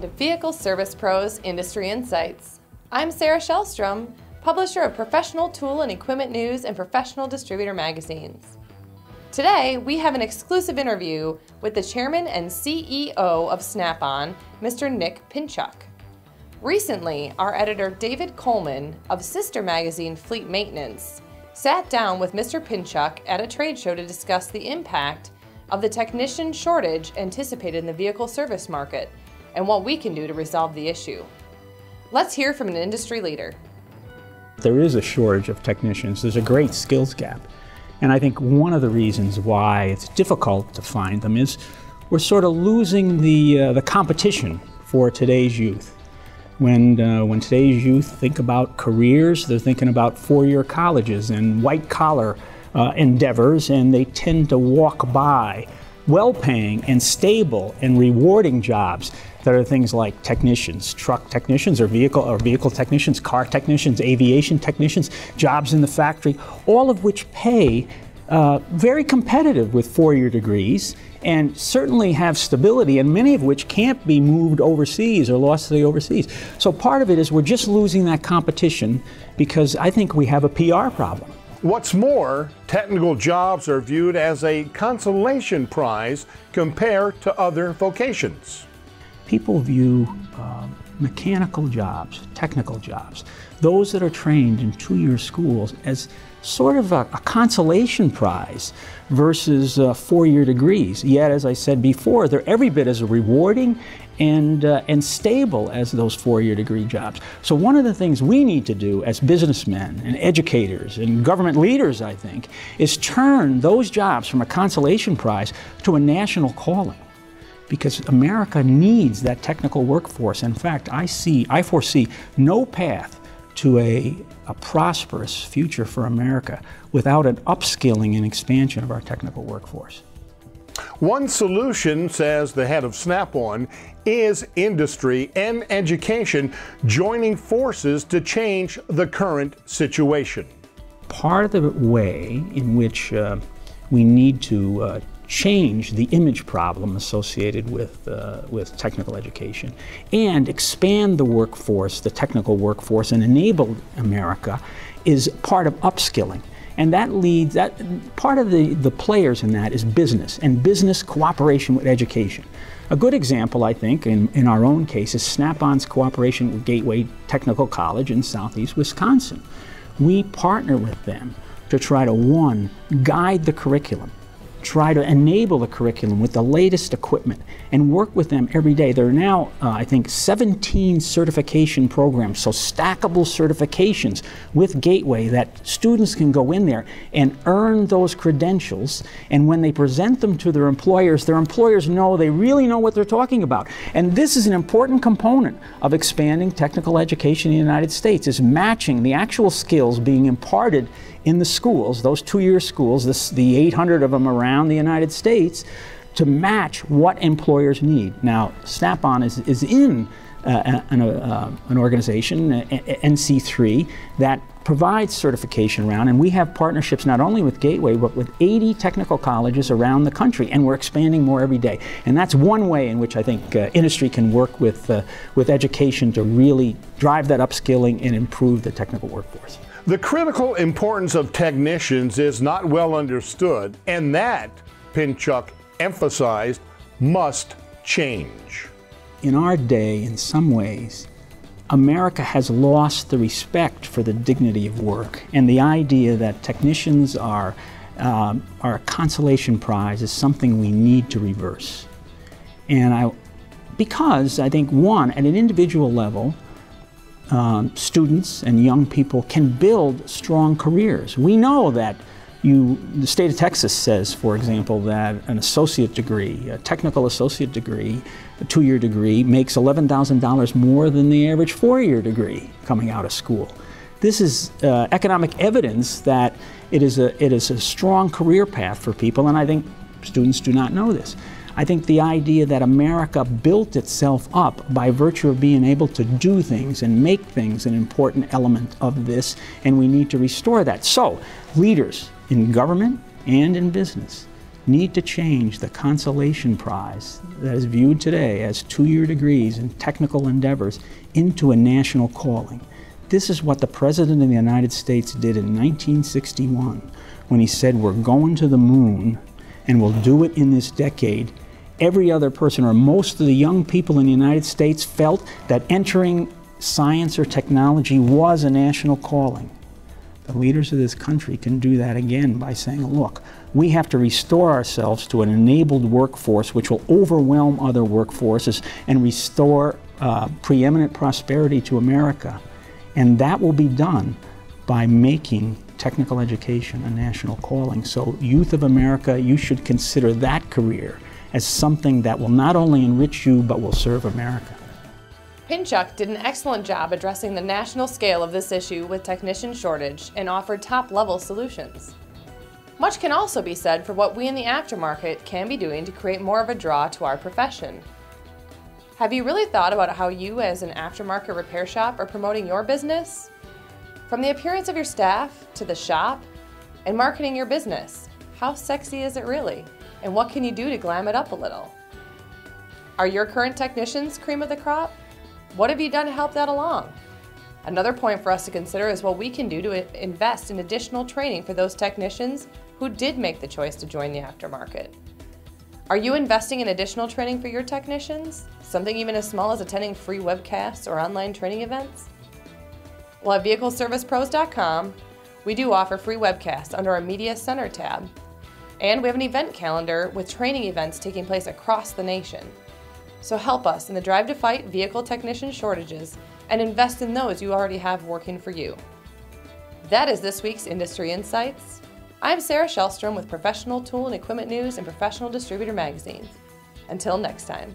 to Vehicle Service Pros Industry Insights. I'm Sarah Shellstrom, publisher of Professional Tool and Equipment News and Professional Distributor magazines. Today, we have an exclusive interview with the Chairman and CEO of Snap-on, Mr. Nick Pinchuk. Recently, our editor David Kolman of sister magazine Fleet Maintenance sat down with Mr. Pinchuk at a trade show to discuss the impact of the technician shortage anticipated in the vehicle service market and what we can do to resolve the issue. Let's hear from an industry leader. There is a shortage of technicians. There's a great skills gap. And I think one of the reasons why it's difficult to find them is we're sort of losing the competition for today's youth. When today's youth think about careers, they're thinking about four-year colleges and white-collar endeavors, and they tend to walk by well-paying and stable and rewarding jobs that are things like technicians, truck technicians or vehicle technicians, car technicians, aviation technicians, jobs in the factory, all of which pay very competitive with four-year degrees and certainly have stability, and many of which can't be moved overseas or lost to the overseas. So part of it is we're just losing that competition because I think we have a PR problem. What's more, technical jobs are viewed as a consolation prize compared to other vocations. People view mechanical jobs, technical jobs, those that are trained in two-year schools as sort of a consolation prize versus four-year degrees. Yet, as I said before, they're every bit as rewarding and stable as those four-year degree jobs. So one of the things we need to do as businessmen and educators and government leaders, I think, is turn those jobs from a consolation prize to a national calling. Because America needs that technical workforce. In fact, I foresee no path to a prosperous future for America without an upskilling and expansion of our technical workforce. One solution, says the head of Snap-on, is industry and education joining forces to change the current situation. Part of the way in which we need to change the image problem associated with technical education and expand the workforce, the technical workforce, and enable America is part of upskilling. And part of the players in that is business and business cooperation with education. A good example, I think, in our own case is Snap-on's cooperation with Gateway Technical College in Southeast Wisconsin. We partner with them to try to, one, guide the curriculum, try to enable the curriculum with the latest equipment, and work with them every day. There are now, I think, 17 certification programs, so stackable certifications with Gateway that students can go in there and earn those credentials, and when they present them to their employers know they really know what they're talking about. And this is an important component of expanding technical education in the United States, is matching the actual skills being imparted in the schools, those two-year schools, the 800 of them around the United States, to match what employers need. Now, Snap-on is in an organization, NC3, that provides certification around, and we have partnerships not only with Gateway, but with 80 technical colleges around the country, and we're expanding more every day. And that's one way in which I think industry can work with education to really drive that upskilling and improve the technical workforce. The critical importance of technicians is not well understood, and that, Pinchuk emphasized, must change. In our day, in some ways, America has lost the respect for the dignity of work, and the idea that technicians are a consolation prize is something we need to reverse. And because I think, one, at an individual level, students and young people can build strong careers. We know that the state of Texas says, for example, that an associate degree, a technical associate degree, a two-year degree, makes $11,000 more than the average four-year degree coming out of school. This is economic evidence that it is a strong career path for people, and I think students do not know this. I think the idea that America built itself up by virtue of being able to do things and make things an important element of this, and we need to restore that. So, leaders in government and in business need to change the consolation prize that is viewed today as two-year degrees in technical endeavors into a national calling. This is what the President of the United States did in 1961 when he said, we're going to the moon and we'll do it in this decade. Every other person, or most of the young people in the United States, felt that entering science or technology was a national calling. The leaders of this country can do that again by saying, look, we have to restore ourselves to an enabled workforce which will overwhelm other workforces and restore preeminent prosperity to America. And that will be done by making technical education a national calling. So youth of America, you should consider that career as something that will not only enrich you, but will serve America. Pinchuk did an excellent job addressing the national scale of this issue with technician shortage and offered top-level solutions. Much can also be said for what we in the aftermarket can be doing to create more of a draw to our profession. Have you really thought about how you as an aftermarket repair shop are promoting your business? From the appearance of your staff to the shop and marketing your business, how sexy is it really? And what can you do to glam it up a little? Are your current technicians cream of the crop? What have you done to help that along? Another point for us to consider is what we can do to invest in additional training for those technicians who did make the choice to join the aftermarket. Are you investing in additional training for your technicians? Something even as small as attending free webcasts or online training events? Well, at VehicleServicePros.com, we do offer free webcasts under our Media Center tab. And we have an event calendar with training events taking place across the nation. So help us in the drive to fight vehicle technician shortages and invest in those you already have working for you. That is this week's Industry Insights. I'm Sarah Shellstrom with Professional Tool and Equipment News and Professional Distributor Magazine. Until next time.